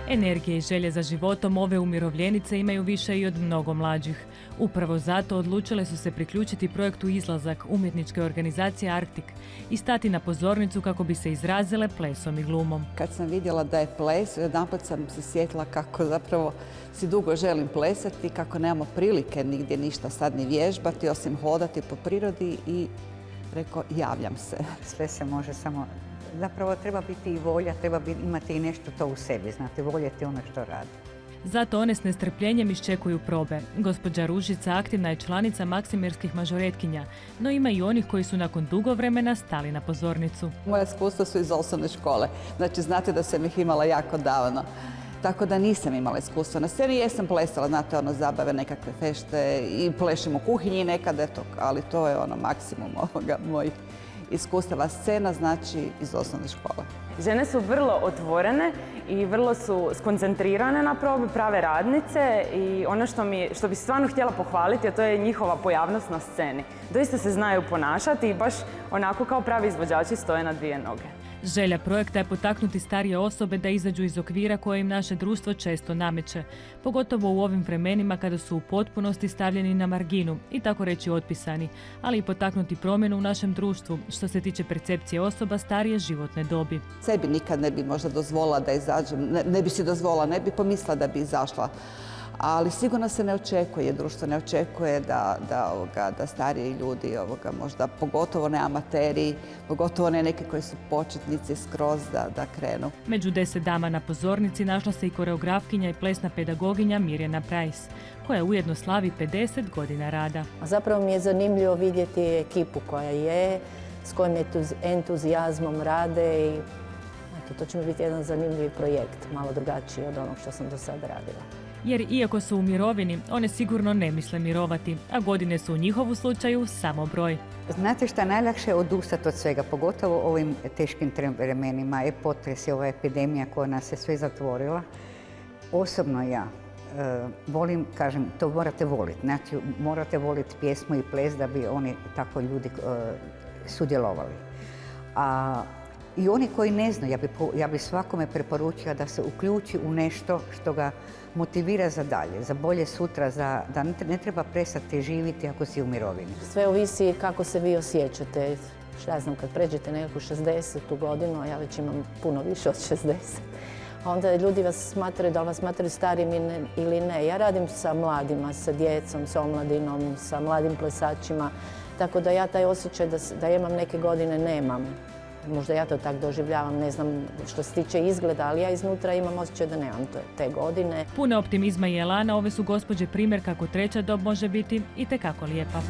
Energije i želje za životom ove umirovljenice imaju više i od mnogo mlađih. Upravo zato odlučile su se priključiti projektu Izlazak umjetničke organizacije Arktik i stati na pozornicu kako bi se izrazile plesom i glumom. Kad sam vidjela da je ples, jedanput sam se sjetila kako zapravo si dugo želim plesati, kako nemamo prilike nigdje ništa sad ni vježbati, osim hodati po prirodi i rekao, javljam se. Sve se može, samo zapravo treba biti i volja, treba imati i nešto to u sebi, znate, voljeti ono što radi. Zato one s nestrpljenjem iščekuju probe. Gospođa Ružica aktivna je članica maksimirskih mažoretkinja, no ima i onih koji su nakon dugo vremena stali na pozornicu. Moja iskustva su iz osnovne škole, znači znate da sam ih imala jako davno. Tako da nisam imala iskustva na sceni, jesam plesala, znate, zabave, nekakve fešte i plešim u kuhinji nekad, eto, ali to je maksimum mojih iskustava. Scena znači iz osnovne škole. Žene su vrlo otvorene i vrlo su skoncentrirane na probe, prave radnice i ono što bi stvarno htjela pohvaliti, a to je njihova pojavnost na sceni. Doista se znaju ponašati i baš onako kao pravi izvođači stoje na dvije noge. Želja projekta je potaknuti starije osobe da izađu iz okvira koje im naše društvo često nameće, pogotovo u ovim vremenima kada su u potpunosti stavljeni na marginu i tako reći otpisani, ali i potaknuti promjenu u našem društvu što se tiče percepcije osoba starije životne dobi. Sebi nikad ne bi možda dozvolila da izađem, ne bi si dozvolila, ne bi pomislila da bi izašla. Ali sigurno se ne očekuje, društvo ne očekuje da stariji ljudi, možda pogotovo ne amateri, pogotovo ne neki koji su početnici skroz da krenu. Među 10 dama na pozornici našla se i koreografkinja i plesna pedagoginja Mirjana Price, koja ujedno slavi 50 godina rada. Zapravo mi je zanimljivo vidjeti ekipu koja je, s kojim entuzijazmom rade i to će mi biti jedan zanimljiv projekt, malo drugačiji od onog što sam do sada radila. Jer iako su u mirovini, one sigurno ne misle mirovati, a godine su u njihovu slučaju samo broj. Znate šta, najlakše je odustati od svega, pogotovo u ovim teškim vremenima, potres i ova epidemija koja nas je sve zatvorila. Osobno ja volim, kažem, to morate voliti. Znači, morate voliti pjesmu i ples da bi oni tako ljudi sudjelovali. I oni koji ne znaju, ja bi svakome preporučila da se uključi u nešto što ga motivira za dalje, za bolje sutra, da ne treba prestati živjeti ako si u mirovini. Sve ovisi kako se vi osjećate. Ja znam, kad pređete nekakvu 60. godinu, a ja već imam puno više od 60. Onda ljudi vas smatraju, da li vas smatraju starim ili ne. Ja radim sa mladima, sa djecom, sa omladinom, sa mladim plesačima, tako da ja taj osjećaj da imam neke godine nemam. Možda ja to tako doživljavam, ne znam što se tiče izgleda, ali ja iznutra imam osjećaj da nemam te godine. Pune optimizma i elana, ove su gospođe primjer kako treća dob može biti itekako lijepa.